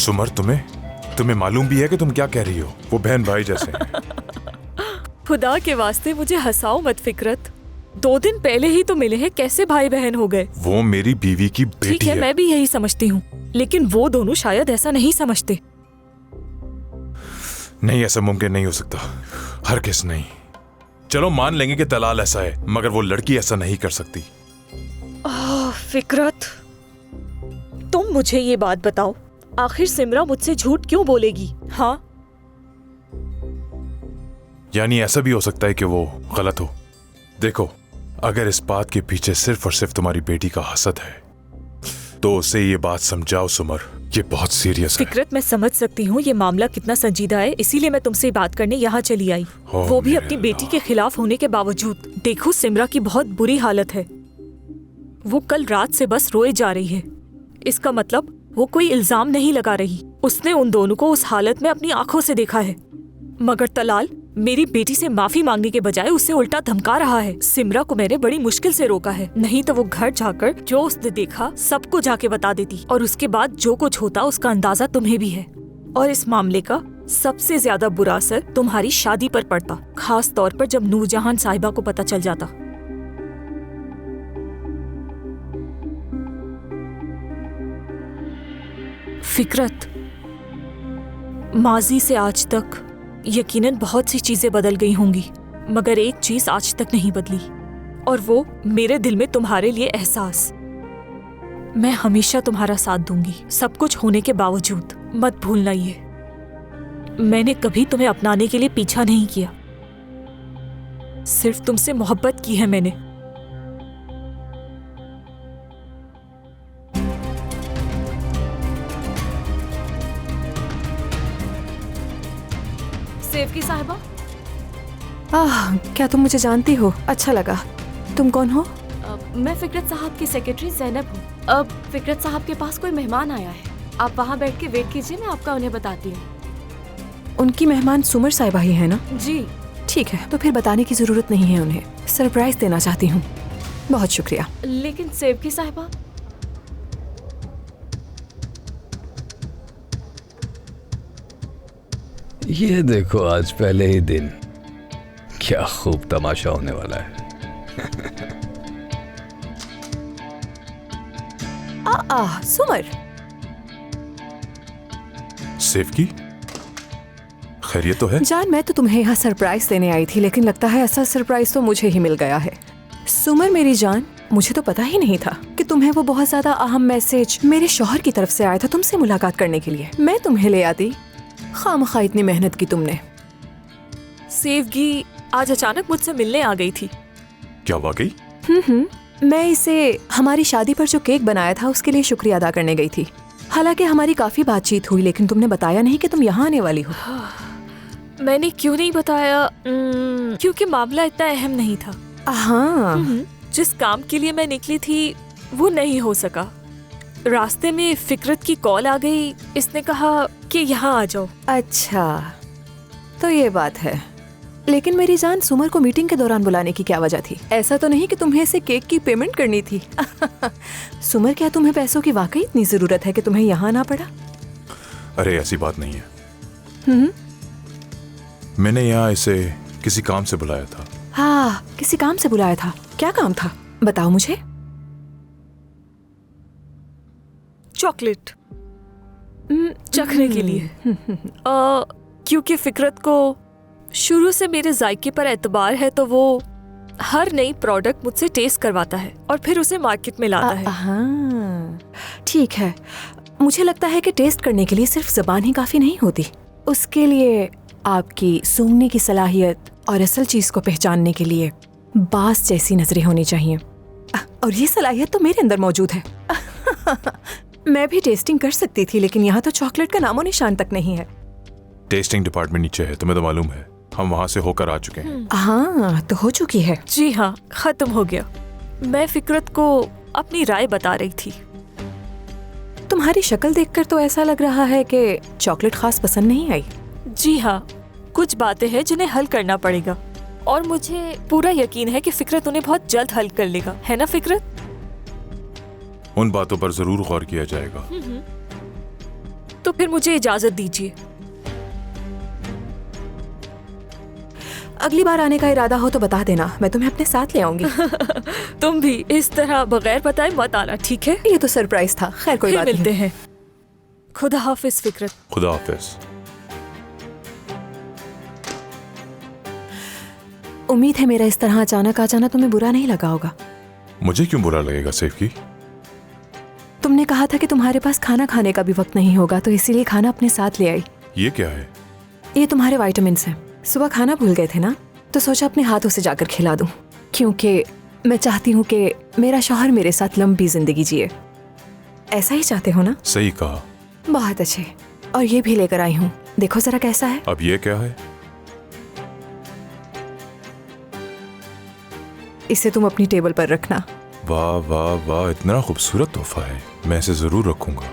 सुमर, तुम्हें मालूम भी है कि तुम क्या कह रही हो? वो बहन भाई जैसे हैं। खुदा के वास्ते मुझे हंसाओ मत फिकरत। 2 दिन पहले ही तो मिले हैं, कैसे भाई बहन हो गए? वो मेरी बीवी की बेटी ठीक है, मैं भी यही समझती हूँ, लेकिन वो दोनों शायद ऐसा नहीं समझते। नहीं, ऐसा मुमकिन नहीं हो सकता। हरगिज़ नहीं। चलो मान लेंगे कि दलाल ऐसा है, मगर वो लड़की ऐसा नहीं कर सकती। फिकरत, तुम मुझे ये बात बताओ, आखिर सिमरा मुझसे झूठ क्यों बोलेगी? हाँ, यानी ऐसा भी हो सकता है कि वो गलत हो। देखो, अगर इस बात के पीछे सिर्फ और सिर्फ तुम्हारी बेटी का हसद है तो उसे ये बात समझाओ सुमर, ये बहुत सीरियस है। फिकरत, मैं समझ सकती हूँ ये मामला कितना संजीदा है, इसीलिए मैं तुमसे बात करने यहाँ चली आई, वो भी अपनी बेटी के खिलाफ होने के बावजूद। देखो, सिमरा की बहुत बुरी हालत है, वो कल रात से बस रोए जा रही है। इसका मतलब वो कोई इल्जाम नहीं लगा रही, उसने उन दोनों को उस हालत में अपनी आंखों से देखा है। मगर तलाल मेरी बेटी से माफी मांगने के बजाय उससे उल्टा धमका रहा है। सिमरा को मैंने बड़ी मुश्किल से रोका है, नहीं तो वो घर जाकर जो उसने देखा सबको जाके बता देती, और उसके बाद जो कुछ होता उसका अंदाजा तुम्हें भी है। और इस मामले का सबसे ज्यादा बुरा असर तुम्हारी शादी पर पड़ता, खास तौर पर जब नूरजहान साहिबा को पता चल जाता। फिकरत, माजी से आज तक यकीनन बहुत सी चीजें बदल गई होंगी, मगर एक चीज आज तक नहीं बदली, और वो मेरे दिल में तुम्हारे लिए एहसास। मैं हमेशा तुम्हारा साथ दूंगी, सब कुछ होने के बावजूद। मत भूलना ये, मैंने कभी तुम्हें अपनाने के लिए पीछा नहीं किया, सिर्फ तुमसे मोहब्बत की है मैंने। सेवकी साहिबा। क्या तुम मुझे जानती हो? अच्छा लगा। तुम कौन हो? मैं फिकरत साहब की सेक्रेटरी ज़ैनब हूँ। अब फिकरत साहब के पास कोई मेहमान आया है, आप वहाँ बैठ के वेट कीजिए, मैं आपका उन्हें बताती हूँ। उनकी मेहमान सुमर साहिबा ही है ना? जी। ठीक है, तो फिर बताने की जरूरत नहीं है, उन्हें सरप्राइज देना चाहती हूँ। बहुत शुक्रिया। लेकिन सेवकी साहिबा, ये देखो, आज पहले ही दिन क्या खूब तमाशा होने वाला है। सुमर। सेवकी, खैरियत तो है? जान, मैं तो तुम्हें यहाँ सरप्राइज देने आई थी, लेकिन लगता है ऐसा सरप्राइज तो मुझे ही मिल गया है। सुमर मेरी जान, मुझे तो पता ही नहीं था कि तुम्हें वो बहुत ज्यादा अहम मैसेज मेरे शौहर की तरफ से आया था तुमसे मुलाकात करने के लिए। मैं तुम्हें ले आती, खामखा इतनी मेहनत की तुमने। सेवगी आज अचानक मुझसे मिलने आ गई थी। क्या वाकई? मैं इसे हमारी शादी पर जो केक बनाया था उसके लिए शुक्रिया अदा करने गई थी। हालांकि हमारी काफी बातचीत हुई, लेकिन तुमने बताया नहीं कि तुम यहाँ आने वाली हो। मैंने क्यों नहीं बताया? क्योंकि मामला इतना अहम नहीं था। हाँ, जिस काम के लिए मैं निकली थी वो नहीं हो सका। रास्ते में फिकरत की कॉल आ गई, इसने कहा कि यहाँ आ जाओ। अच्छा, तो ये बात है। लेकिन मेरी जान, सुमर को मीटिंग के दौरान बुलाने की क्या वजह थी? ऐसा तो नहीं कि तुम्हें इसे केक की पेमेंट करनी थी? सुमर, क्या तुम्हें पैसों की वाकई इतनी जरूरत है कि तुम्हें यहाँ आना पड़ा? अरे ऐसी बात नहीं है। मैंने यहाँ इसे किसी काम से बुलाया था। हाँ, किसी काम से बुलाया था। क्या काम था, बताओ मुझे। चॉकलेट चखने के लिए। क्योंकि फिकरत को शुरू से मेरे जायके पर एतबार है, तो वो हर नई प्रोडक्ट मुझसे टेस्ट करवाता है और फिर उसे मार्केट में लाता है। हाँ, ठीक है। मुझे लगता है कि टेस्ट करने के लिए सिर्फ ज़बान ही काफी नहीं होती, उसके लिए आपकी सूंघने की सलाहियत और असल चीज को पहचानने के लिए बास जैसी नजरें होनी चाहिए, और ये सलाहियत तो मेरे अंदर मौजूद है। मैं भी टेस्टिंग कर सकती थी, लेकिन यहाँ तो चॉकलेट का नामो निशान तक नहीं है। टेस्टिंग डिपार्टमेंट नीचे है, तुम्हें तो मालूम है, हम वहाँ से होकर आ चुके हैं। हाँ, तो हो चुकी है। जी हाँ, खत्म हो गया। मैं फिकरत को अपनी राय बता रही थी। तुम्हारी शक्ल देखकर तो ऐसा लग रहा है कि चॉकलेट खास पसंद नहीं आई। जी हाँ, कुछ बातें हैं जिन्हें हल करना पड़ेगा, और मुझे पूरा यकीन है कि फिकरत उन्हें बहुत जल्द हल कर लेगा, है ना फिकरत? उन बातों पर जरूर गौर किया जाएगा। तो फिर मुझे इजाजत दीजिए। अगली बार आने का इरादा हो तो बता देना, मैं तुम्हें अपने साथ ले आऊंगी। तुम भी इस तरह बगैर बताए मत आना, ठीक है? ये तो सरप्राइज था। खैर कोई फिर बात मिलते नहीं। हैं। खुदा हाफिज फिकरत। खुदा हाफिज। उम्मीद है मेरा इस तरह अचानक आ जाना तुम्हें बुरा नहीं लगा होगा। मुझे क्यों बुरा लगेगा सेवकी? तुमने कहा था कि तुम्हारे पास खाना खाने का भी वक्त नहीं होगा, तो इसीलिए खाना अपने साथ ले आई। ये क्या है? ये तुम्हारे विटामिन्स हैं। सुबह खाना भूल गए थे ना, तो सोचा अपने हाथों से जाकर खिला दूं, क्योंकि मैं चाहती हूँ कि मेरा शौहर मेरे साथ लंबी जिंदगी जिए। ऐसा ही चाहते हो ना? सही कहा। बहुत अच्छे। और ये भी लेकर आई हूँ, देखो जरा कैसा है। अब ये क्या है? इसे तुम अपनी टेबल पर रखना। वाह वाह वाह, इतना खूबसूरत तोहफा है, मैं इसे जरूर रखूंगा।